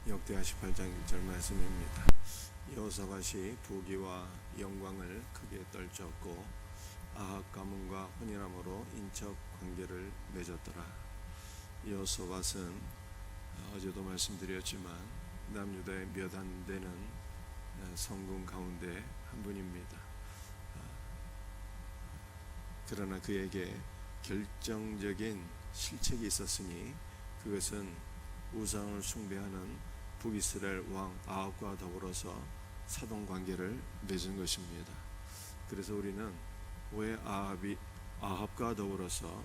역대하 18장 1절 말씀입니다. 여호사밧이 부귀와 영광을 크게 떨쳤고 아합 가문과 혼인함으로 인척 관계를 맺었더라. 여호사밧은 어제도 말씀드렸지만 남유다의 몇 안 되는 성군 가운데 한 분입니다. 그러나 그에게 결정적인 실책이 있었으니 그것은 우상을 숭배하는 북이스라엘 왕 아합과 더불어서 사돈관계를 맺은 것입니다. 그래서 우리는 왜 아합과 더불어서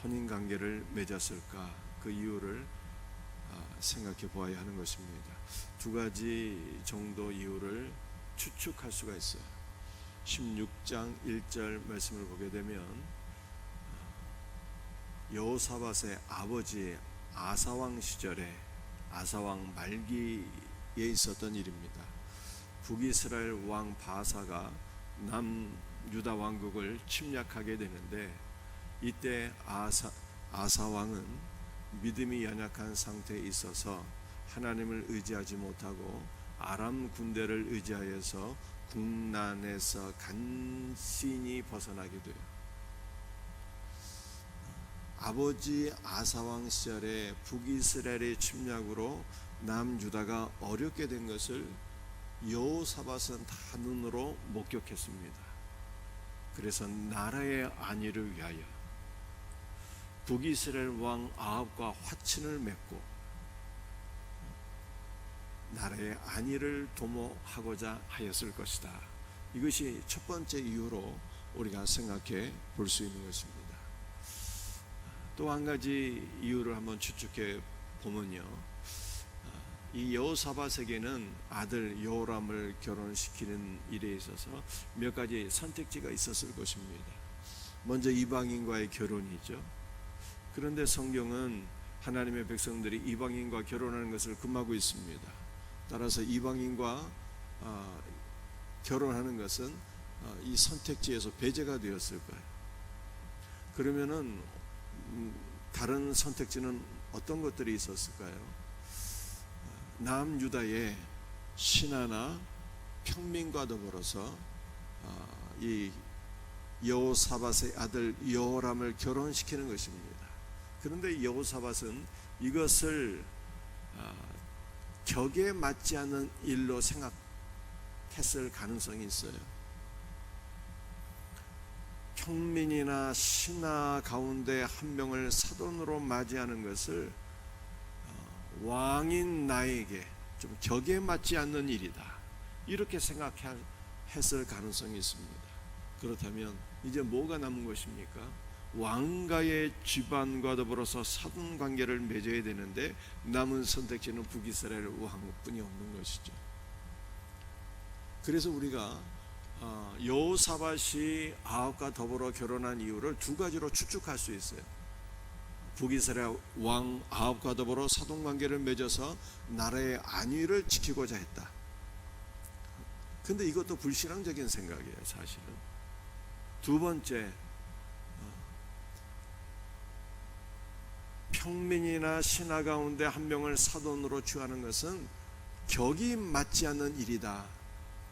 혼인관계를 맺었을까, 그 이유를 생각해 보아야 하는 것입니다. 두 가지 정도 이유를 추측할 수가 있어요. 16장 1절 말씀을 보게 되면 여호사밧의 아버지 아사왕 시절에, 아사왕 말기에 있었던 일입니다. 북이스라엘 왕 바사가 남유다 왕국을 침략하게 되는데, 이때 아사왕은 믿음이 연약한 상태에 있어서 하나님을 의지하지 못하고 아람 군대를 의지하여서 국난에서 간신히 벗어나게 돼요. 아버지 아사왕 시절에 북이스라엘의 침략으로 남유다가 어렵게 된 것을 여호사밧은 다 눈으로 목격했습니다. 그래서 나라의 안위를 위하여 북이스라엘 왕 아합과 화친을 맺고 나라의 안위를 도모하고자 하였을 것이다. 이것이 첫 번째 이유로 우리가 생각해 볼 수 있는 것입니다. 또 한 가지 이유를 한번 추측해 보면요, 이 여호사밧에게는 아들 여호람을 결혼시키는 일에 있어서 몇 가지 선택지가 있었을 것입니다. 먼저 이방인과의 결혼이죠. 그런데 성경은 하나님의 백성들이 이방인과 결혼하는 것을 금하고 있습니다. 따라서 이방인과 결혼하는 것은 이 선택지에서 배제가 되었을 거예요. 그러면은 다른 선택지는 어떤 것들이 있었을까요? 남유다의 신하나 평민과 더불어서 이 여호사밧의 아들 여호람을 결혼시키는 것입니다. 그런데 여호사밧은 이것을 격에 맞지 않는 일로 생각했을 가능성이 있어요. 평민이나 신하 가운데 한 명을 사돈으로 맞이하는 것을 왕인 나에게 좀 격에 맞지 않는 일이다, 이렇게 생각했을 가능성이 있습니다. 그렇다면 이제 뭐가 남은 것입니까? 왕가의 집안과 더불어서 사돈 관계를 맺어야 되는데 남은 선택지는 북이스라엘 왕뿐이 없는 것이죠. 그래서 우리가 여호사밧이 아합과 더불어 결혼한 이유를 두 가지로 추측할 수 있어요. 북이스라엘 왕 아합과 더불어 사돈관계를 맺어서 나라의 안위를 지키고자 했다. 근데 이것도 불신앙적인 생각이에요, 사실은. 두 번째, 평민이나 신하 가운데 한 명을 사돈으로 취하는 것은 격이 맞지 않는 일이다.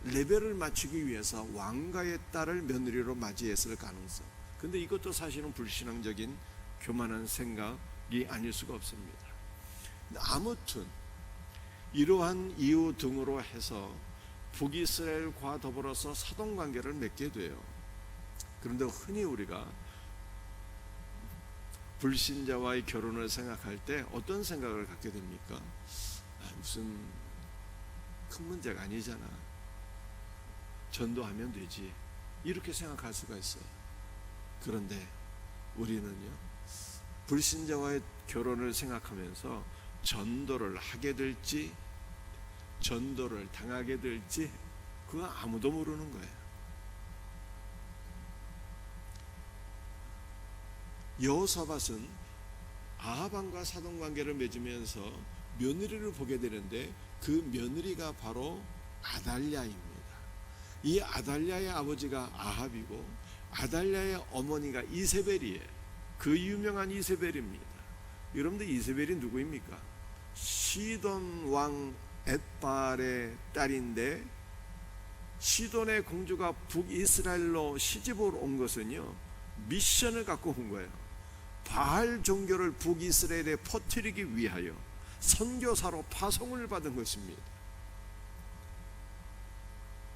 레벨을 맞추기 위해서 왕가의 딸을 며느리로 맞이했을 가능성. 근데 이것도 사실은 불신앙적인 교만한 생각이 아닐 수가 없습니다. 아무튼 이러한 이유 등으로 해서 북이스라엘과 더불어서 사돈관계를 맺게 돼요. 그런데 흔히 우리가 불신자와의 결혼을 생각할 때 어떤 생각을 갖게 됩니까? 무슨 큰 문제가 아니잖아, 전도하면 되지, 이렇게 생각할 수가 있어요. 그런데 우리는요, 불신자와의 결혼을 생각하면서 전도를 하게 될지 전도를 당하게 될지 그거 아무도 모르는 거예요. 여호사밧은 아합 왕과 사돈관계를 맺으면서 며느리를 보게 되는데 그 며느리가 바로 아달랴입니다. 이 아달랴의 아버지가 아합이고 아달랴의 어머니가 이세벨이에요. 그 유명한 이세벨입니다. 여러분들 이세벨이 누구입니까? 시돈 왕 엣발의 딸인데, 시돈의 공주가 북이스라엘로 시집을 온 것은요, 미션을 갖고 온 거예요. 바알 종교를 북이스라엘에 퍼뜨리기 위하여 선교사로 파송을 받은 것입니다.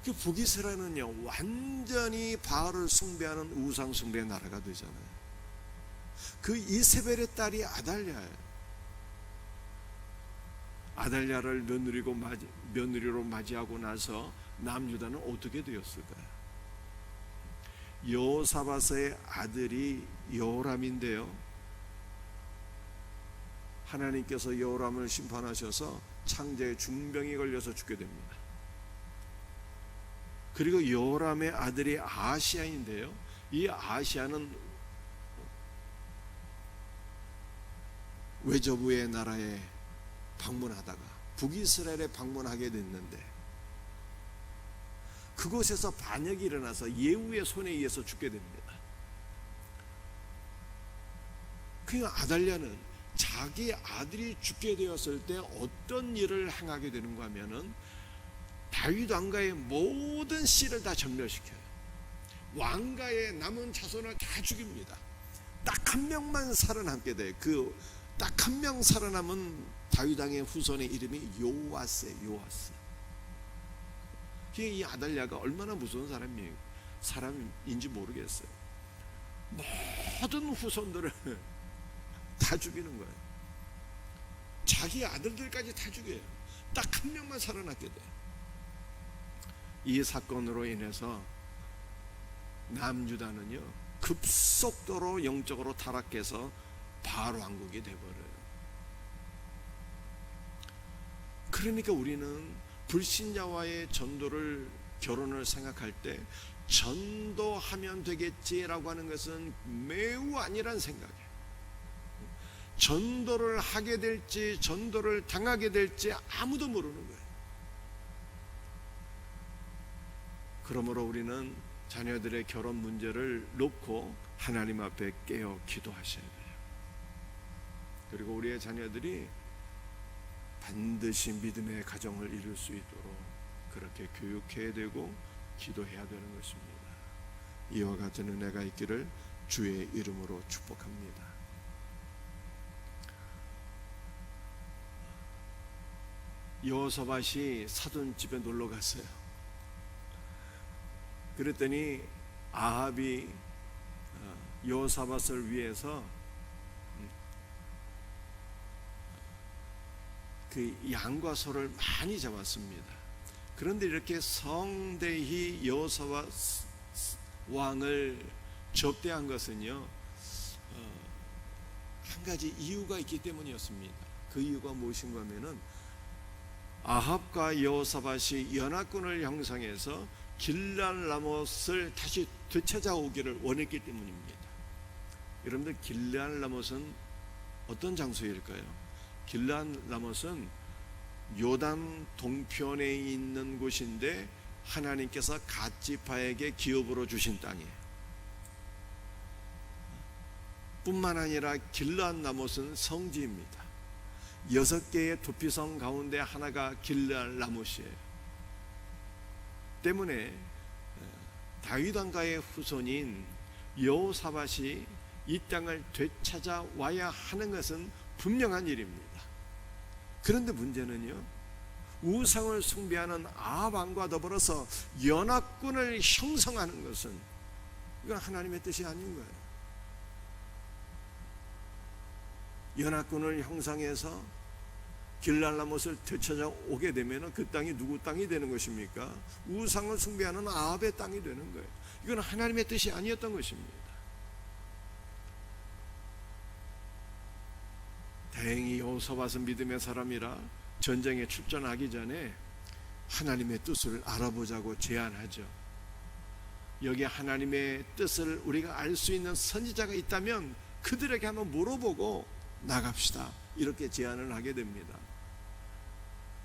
그 북이스라엘은요, 완전히 바알을 숭배하는 우상 숭배의 나라가 되잖아요. 그 이세벨의 딸이 아달랴예요. 아달랴를 며느리로 맞이하고 나서 남유다는 어떻게 되었을까요? 여호사밧의 아들이 여호람인데요, 하나님께서 여호람을 심판하셔서 창자에 중병이 걸려서 죽게 됩니다. 그리고 여호람의 아들이 아시야인데요, 이 아시야는 외조부의 나라에 방문하다가 북이스라엘에 방문하게 됐는데, 그곳에서 반역이 일어나서 예후의 손에 의해서 죽게 됩니다. 그러니까 아달랴는 자기 아들이 죽게 되었을 때 어떤 일을 행하게 되는가 하면은 다윗 왕가의 모든 씨를 다 전멸시켜요. 왕가의 남은 자손을 다 죽입니다. 딱 한 명만 살아남게 돼. 그 딱 한 명 살아남은 다윗 왕의 후손의 이름이 요아스예요. 이 아달랴가 얼마나 무서운 사람인지 모르겠어요. 모든 후손들을 다 죽이는 거예요. 자기 아들들까지 다 죽여요. 딱 한 명만 살아남게 돼. 이 사건으로 인해서 남유다는요, 급속도로 영적으로 타락해서 바알 왕국이 되어버려요. 그러니까 우리는 불신자와의 결혼을 생각할 때 전도하면 되겠지라고 하는 것은 매우 아니란 생각이에요. 전도를 하게 될지 전도를 당하게 될지 아무도 모르는 거예요. 그러므로 우리는 자녀들의 결혼 문제를 놓고 하나님 앞에 깨어 기도하셔야 돼요. 그리고 우리의 자녀들이 반드시 믿음의 가정을 이룰 수 있도록 그렇게 교육해야 되고 기도해야 되는 것입니다. 이와 같은 은혜가 있기를 주의 이름으로 축복합니다. 여호사밧이 사돈 집에 놀러 갔어요. 그랬더니 아합이 여호사밧을 위해서 그 양과 소를 많이 잡았습니다. 그런데 이렇게 성대히 여호사밧 왕을 접대한 것은요, 한 가지 이유가 있기 때문이었습니다. 그 이유가 무엇인가 하면은 아합과 여호사밧이 연합군을 형성해서 길르앗라못을 다시 되찾아오기를 원했기 때문입니다. 여러분들, 길르앗라못은 어떤 장소일까요? 길르앗라못은 요단 동편에 있는 곳인데 하나님께서 갓지파에게 기업으로 주신 땅이에요. 뿐만 아니라 길르앗라못은 성지입니다. 6개의 도피성 가운데 하나가 길르앗라못이에요. 때문에 다윗 왕가의 후손인 여호사밧이 이 땅을 되찾아 와야 하는 것은 분명한 일입니다. 그런데 문제는요, 우상을 숭배하는 아합 왕과 더불어서 연합군을 형성하는 것은 이건 하나님의 뜻이 아닌 거예요. 연합군을 형성해서 길르앗라못을 되찾아 오게 되면 그 땅이 누구 땅이 되는 것입니까? 우상을 숭배하는 아합의 땅이 되는 거예요. 이건 하나님의 뜻이 아니었던 것입니다. 다행히 여호사밧은 믿음의 사람이라 전쟁에 출전하기 전에 하나님의 뜻을 알아보자고 제안하죠. 여기 하나님의 뜻을 우리가 알 수 있는 선지자가 있다면 그들에게 한번 물어보고 나갑시다, 이렇게 제안을 하게 됩니다.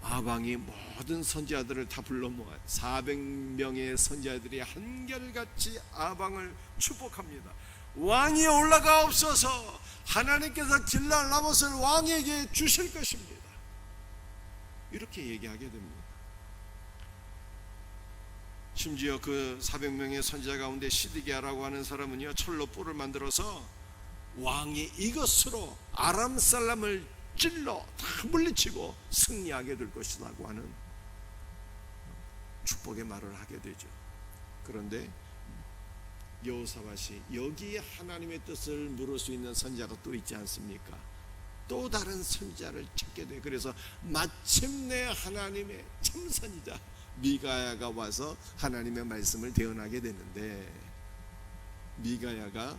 아방이 모든 선지자들을 다 불러 모아요. 400명의 선지자들이 한결같이 아방을 축복합니다. 왕이 올라가옵소서. 하나님께서 길르앗라못을 왕에게 주실 것입니다. 이렇게 얘기하게 됩니다. 심지어 그 400명의 선지자 가운데 시드기야라고 하는 사람은요, 철로 뿔을 만들어서 왕이 이것으로 아람 사람을 찔러 다 물리치고 승리하게 될 것이라고 하는 축복의 말을 하게 되죠. 그런데 여호사밧이 여기에 하나님의 뜻을 물을 수 있는 선지자가 또 있지 않습니까? 또 다른 선지자를 찾게 돼. 그래서 마침내 하나님의 참 선지자 미가야가 와서 하나님의 말씀을 대언하게 되는데, 미가야가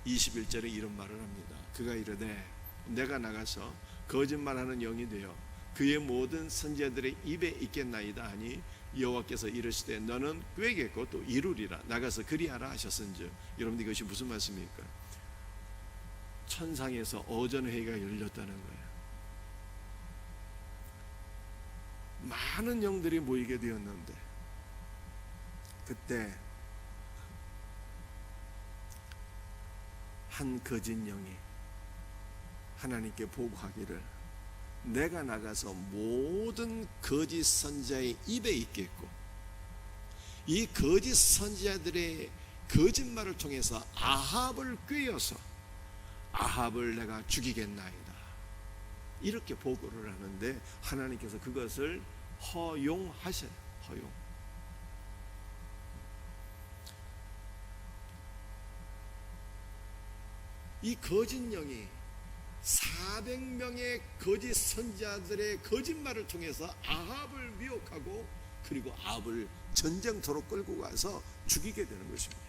21절에 이런 말을 합니다. 그가 이르되 내가 나가서 거짓말하는 영이 되어 그의 모든 선지자들의 입에 있겠나이다 하니 여호와께서 이르시되 너는 꾀겠고 또 이루리라. 나가서 그리하라 하셨은즉. 여러분, 이것이 무슨 말씀입니까? 천상에서 어전회의가 열렸다는 거예요. 많은 영들이 모이게 되었는데, 그때 한 거짓 영이 하나님께 보고하기를 내가 나가서 모든 거짓 선지자의 입에 있겠고 이 거짓 선지자들의 거짓말을 통해서 아합을 꾀어서 아합을 내가 죽이겠나이다, 이렇게 보고를 하는데 하나님께서 그것을 허용하셔요. 허용. 이 거짓 영이 400명의 거짓 선지자들의 거짓말을 통해서 아합을 미혹하고 그리고 아합을 전쟁터로 끌고 가서 죽이게 되는 것입니다.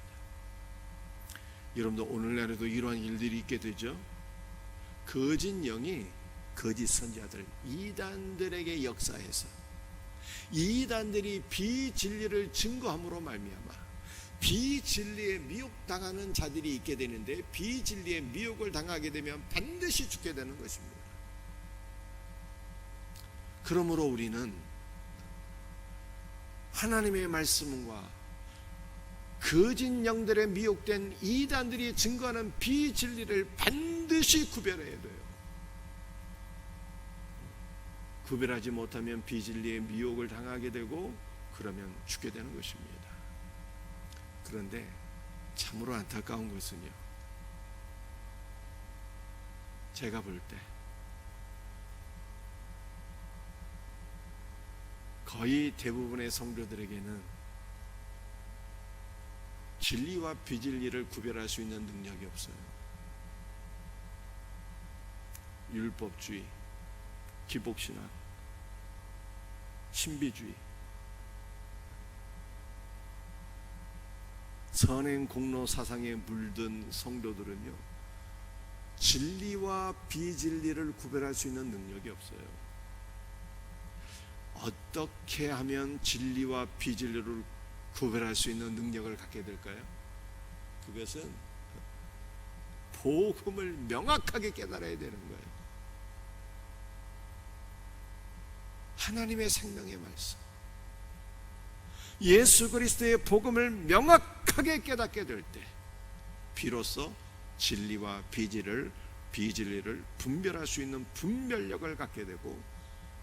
여러분도 오늘날에도 이러한 일들이 있게 되죠. 거짓 영이 거짓 선지자들, 이단들에게 역사해서 이단들이 비진리를 증거함으로 말미암아 비진리에 미혹당하는 자들이 있게 되는데, 비진리에 미혹을 당하게 되면 반드시 죽게 되는 것입니다. 그러므로 우리는 하나님의 말씀과 거짓 영들에 미혹된 이단들이 증거하는 비진리를 반드시 구별해야 돼요. 구별하지 못하면 비진리에 미혹을 당하게 되고 그러면 죽게 되는 것입니다. 그런데 참으로 안타까운 것은요, 제가 볼 때 거의 대부분의 성도들에게는 진리와 비진리를 구별할 수 있는 능력이 없어요. 율법주의, 기복신앙, 신비주의, 선행 공로 사상에 물든 성도들은요, 진리와 비진리를 구별할 수 있는 능력이 없어요. 어떻게 하면 진리와 비진리를 구별할 수 있는 능력을 갖게 될까요? 그것은 복음을 명확하게 깨달아야 되는 거예요. 하나님의 생명의 말씀, 예수 그리스도의 복음을 명확하게 깨닫게 될 때 비로소 진리와 비진리를 분별할 수 있는 분별력을 갖게 되고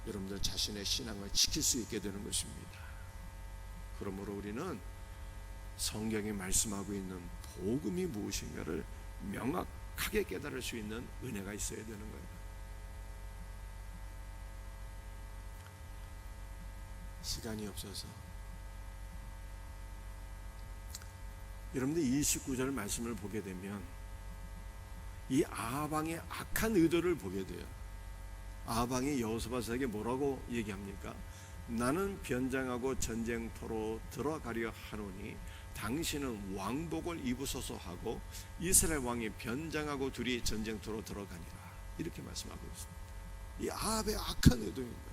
여러분들 자신의 신앙을 지킬 수 있게 되는 것입니다. 그러므로 우리는 성경이 말씀하고 있는 복음이 무엇인가를 명확하게 깨달을 수 있는 은혜가 있어야 되는 거예요. 시간이 없어서 여러분들 29절 말씀을 보게 되면 이 아합 왕의 악한 의도를 보게 돼요. 아합 왕이 여호사밧에게 뭐라고 얘기합니까? 나는 변장하고 전쟁터로 들어가려 하노니 당신은 왕복을 입으소서 하고 이스라엘 왕이 변장하고 둘이 전쟁터로 들어가니라, 이렇게 말씀하고 있습니다. 이 아합의 악한 의도인 거예요.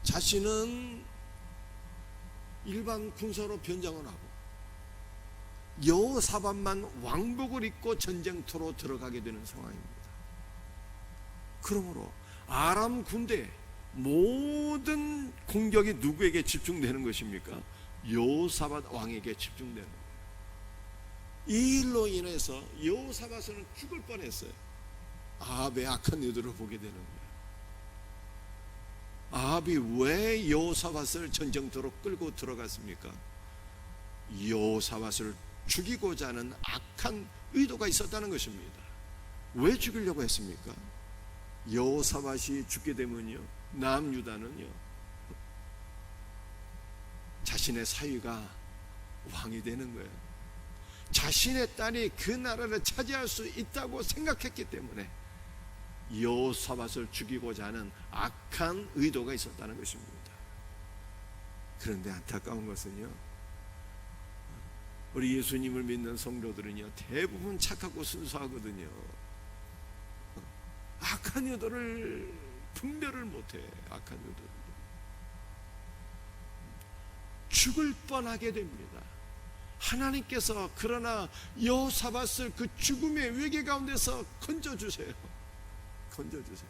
자신은 일반 군사로 변장을 하고 여호사밧만 왕복을 입고 전쟁터로 들어가게 되는 상황입니다. 그러므로 아람 군대 모든 공격이 누구에게 집중되는 것입니까? 여호사밧 왕에게 집중되는 거예요. 이 일로 인해서 여호사밧은 죽을 뻔했어요. 아합의 악한 의도를 보게 되는 거예요. 아합이 왜 여호사밧을 전쟁터로 끌고 들어갔습니까? 여호사밧을 죽이고자 하는 악한 의도가 있었다는 것입니다. 왜 죽이려고 했습니까? 여호사밧이 죽게 되면요, 남유다는요, 자신의 사위가 왕이 되는 거예요. 자신의 딸이 그 나라를 차지할 수 있다고 생각했기 때문에 여호사밧을 죽이고자 하는 악한 의도가 있었다는 것입니다. 그런데 안타까운 것은요, 우리 예수님을 믿는 성도들은요, 대부분 착하고 순수하거든요. 악한 의도를 분별을 못해. 악한 의도를 죽을 뻔하게 됩니다. 하나님께서 그러나 여호사밧을 그 죽음의 위기 가운데서 건져주세요. 건져주세요.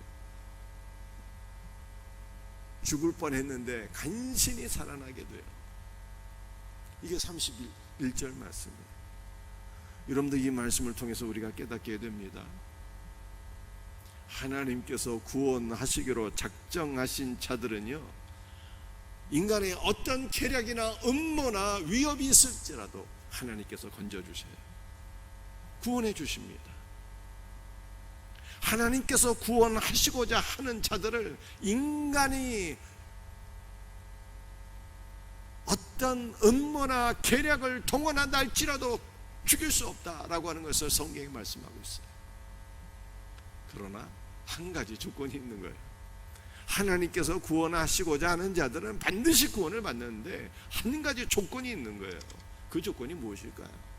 죽을 뻔했는데 간신히 살아나게 돼요. 이게 31절 말씀이에요. 여러분들, 이 말씀을 통해서 우리가 깨닫게 됩니다. 하나님께서 구원하시기로 작정하신 자들은요, 인간의 어떤 계략이나 음모나 위협이 있을지라도 하나님께서 건져주셔요. 구원해 주십니다. 하나님께서 구원하시고자 하는 자들을 인간이 어떤 음모나 계략을 동원한다 할지라도 죽일 수 없다라고 하는 것을 성경이 말씀하고 있어요. 그러나 한 가지 조건이 있는 거예요. 하나님께서 구원하시고자 하는 자들은 반드시 구원을 받는데 한 가지 조건이 있는 거예요. 그 조건이 무엇일까요?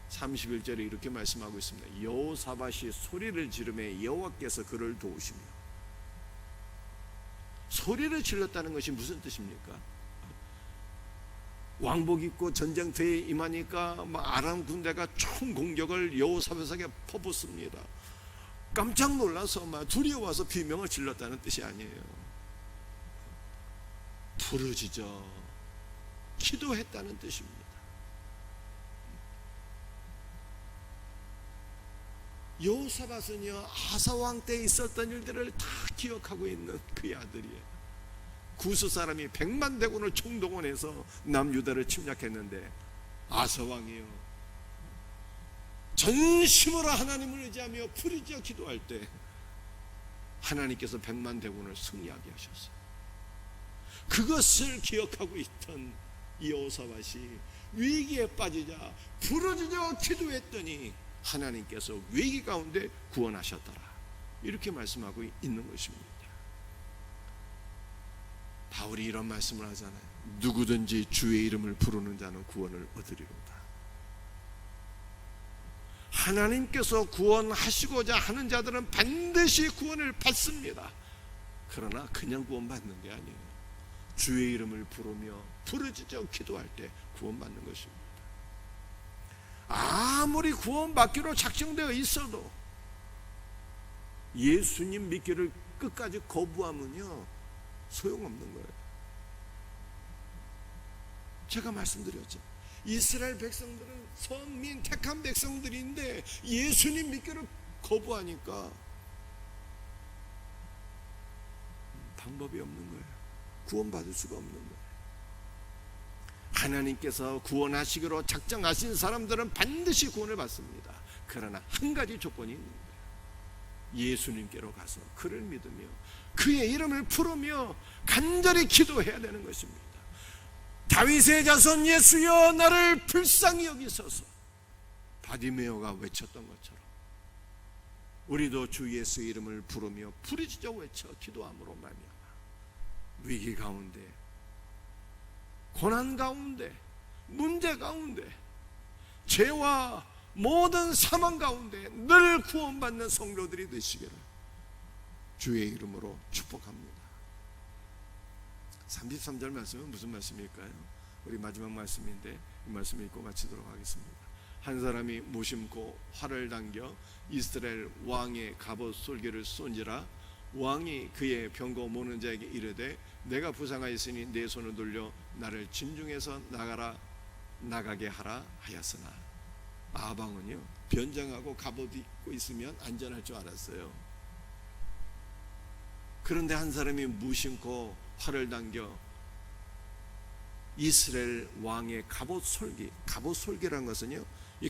31절에 이렇게 말씀하고 있습니다. 여호사밧이 소리를 지르매 여호와께서 그를 도우시며. 소리를 질렀다는 것이 무슨 뜻입니까? 왕복 입고 전쟁터에 임하니까 아람 군대가 총 공격을 여호사밧에게 퍼붓습니다. 깜짝 놀라서 두려워서 비명을 질렀다는 뜻이 아니에요. 부르짖어 기도했다는 뜻입니다. 여호사밧은요, 아사왕 때 있었던 일들을 다 기억하고 있는 그의 아들이에요. 구스 사람이 100만 대군을 총동원해서 남유다를 침략했는데 아사왕이요, 전심으로 하나님을 의지하며 부르짖어 기도할 때 하나님께서 100만 대군을 승리하게 하셨어요. 그것을 기억하고 있던 여호사밧이 위기에 빠지자 부르짖어 기도했더니 하나님께서 위기 가운데 구원하셨더라. 이렇게 말씀하고 있는 것입니다. 바울이 이런 말씀을 하잖아요. 누구든지 주의 이름을 부르는 자는 구원을 얻으리로다. 하나님께서 구원하시고자 하는 자들은 반드시 구원을 받습니다. 그러나 그냥 구원받는 게 아니에요. 주의 이름을 부르며 부르짖어 기도할 때 구원받는 것입니다. 아무리 구원받기로 작정되어 있어도 예수님 믿기를 끝까지 거부하면요, 소용없는 거예요. 제가 말씀드렸죠. 이스라엘 백성들은 선민 택한 백성들인데 예수님 믿기를 거부하니까 방법이 없는 거예요. 구원받을 수가 없는 거예요. 하나님께서 구원하시기로 작정하신 사람들은 반드시 구원을 받습니다. 그러나 한 가지 조건이 있는 거예요. 예수님께로 가서 그를 믿으며 그의 이름을 부르며 간절히 기도해야 되는 것입니다. 다윗의 자손 예수여 나를 불쌍히 여기소서, 바디메오가 외쳤던 것처럼 우리도 주 예수의 이름을 부르며 부르짖어 외쳐 기도함으로 말미암아 위기 가운데, 고난 가운데, 문제 가운데, 죄와 모든 사망 가운데 늘 구원받는 성도들이 되시기를 주의 이름으로 축복합니다. 33절 말씀은 무슨 말씀일까요? 우리 마지막 말씀인데 이 말씀 읽고 마치도록 하겠습니다. 한 사람이 무심코 활을 당겨 이스라엘 왕의 갑옷 솔개를 쏜지라 왕이 그의 병거 모는 자에게 이르되 내가 부상하였으니 내 손을 돌려 나를 진중에서 나가게 하라 하였으나 아방은요, 변장하고 갑옷 입고 있으면 안전할 줄 알았어요. 그런데 한 사람이 무심코 활을 당겨 이스라엘 왕의 갑옷 솔기라는 것은요, 이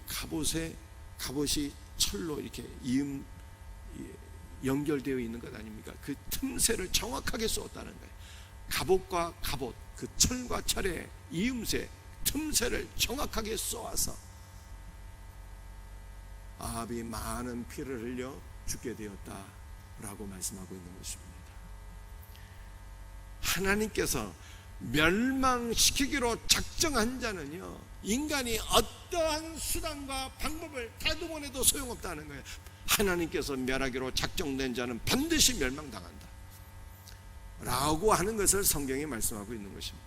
갑옷이 철로 이렇게 연결되어 있는 것 아닙니까? 그 틈새를 정확하게 쏘았다는 거예요. 갑옷과 갑옷, 그 철과 철의 이음새, 틈새를 정확하게 쏘아서 아합이 많은 피를 흘려 죽게 되었다라고 말씀하고 있는 것입니다. 하나님께서 멸망시키기로 작정한 자는요, 인간이 어떠한 수단과 방법을 다 동원해도 소용없다는 거예요. 하나님께서 멸하기로 작정된 자는 반드시 멸망당한다 라고 하는 것을 성경이 말씀하고 있는 것입니다.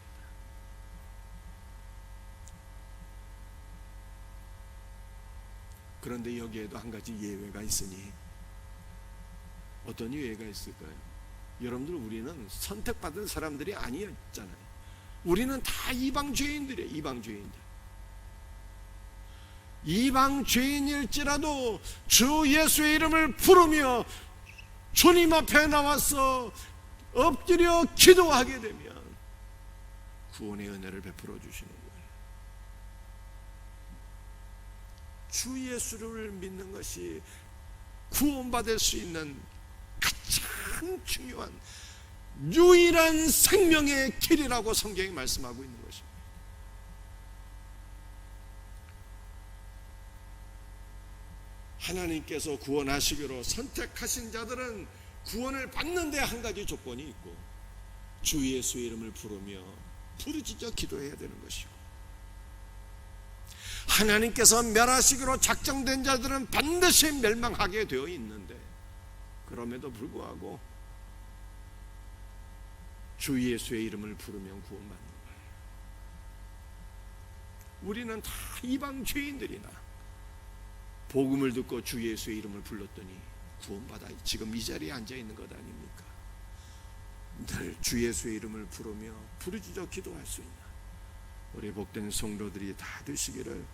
그런데 여기에도 한 가지 예외가 있으니, 어떤 예외가 있을까요? 여러분들, 우리는 선택받은 사람들이 아니었잖아요. 우리는 다 이방 죄인들이에요. 이방 죄인일지라도 주 예수의 이름을 부르며 주님 앞에 나와서 엎드려 기도하게 되면 구원의 은혜를 베풀어 주시는 거예요. 주 예수를 믿는 것이 구원받을 수 있는 가장 중요한 유일한 생명의 길이라고 성경이 말씀하고 있는 것입니다. 하나님께서 구원하시기로 선택하신 자들은 구원을 받는 데 한 가지 조건이 있고, 주 예수의 이름을 부르며 부르짖어 기도해야 되는 것이고, 하나님께서 멸하시기로 작정된 자들은 반드시 멸망하게 되어 있는데, 그럼에도 불구하고 주 예수의 이름을 부르면 구원받는 거예요. 우리는 다 이방 죄인들이나 복음을 듣고 주 예수의 이름을 불렀더니 구원받아 지금 이 자리에 앉아있는 것 아닙니까? 늘 주 예수의 이름을 부르며 부르짖어 기도할 수 있는 우리 복된 성도들이 다 되시기를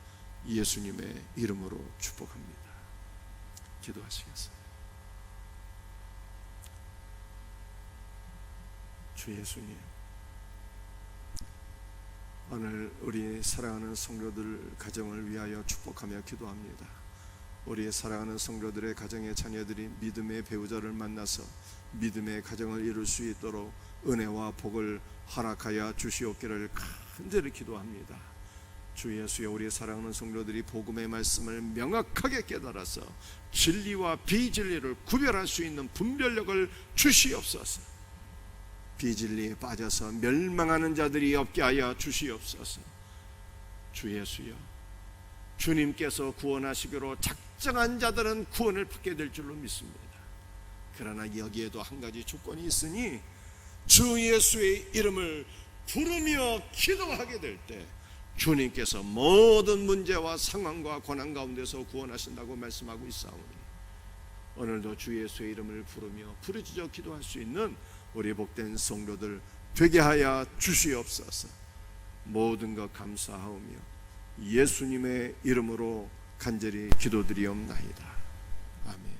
예수님의 이름으로 축복합니다. 기도하시겠습니다. 주 예수님, 오늘 우리 사랑하는 성도들 가정을 위하여 축복하며 기도합니다. 우리 사랑하는 성도들의 가정의 자녀들이 믿음의 배우자를 만나서 믿음의 가정을 이룰 수 있도록 은혜와 복을 허락하여 주시옵기를 간절히 기도합니다. 주 예수여, 우리 사랑하는 성도들이 복음의 말씀을 명확하게 깨달아서 진리와 비진리를 구별할 수 있는 분별력을 주시옵소서. 비진리에 빠져서 멸망하는 자들이 없게 하여 주시옵소서. 주 예수여, 주님께서 구원하시기로 작정한 자들은 구원을 받게 될 줄로 믿습니다. 그러나 여기에도 한 가지 조건이 있으니, 주 예수의 이름을 부르며 기도하게 될 때 주님께서 모든 문제와 상황과 고난 가운데서 구원하신다고 말씀하고 있사오니, 오늘도 주 예수의 이름을 부르며 부르짖어 기도할 수 있는 우리 복된 성도들 되게 하여 주시옵소서. 모든 것 감사하오며 예수님의 이름으로 간절히 기도드리옵나이다. 아멘.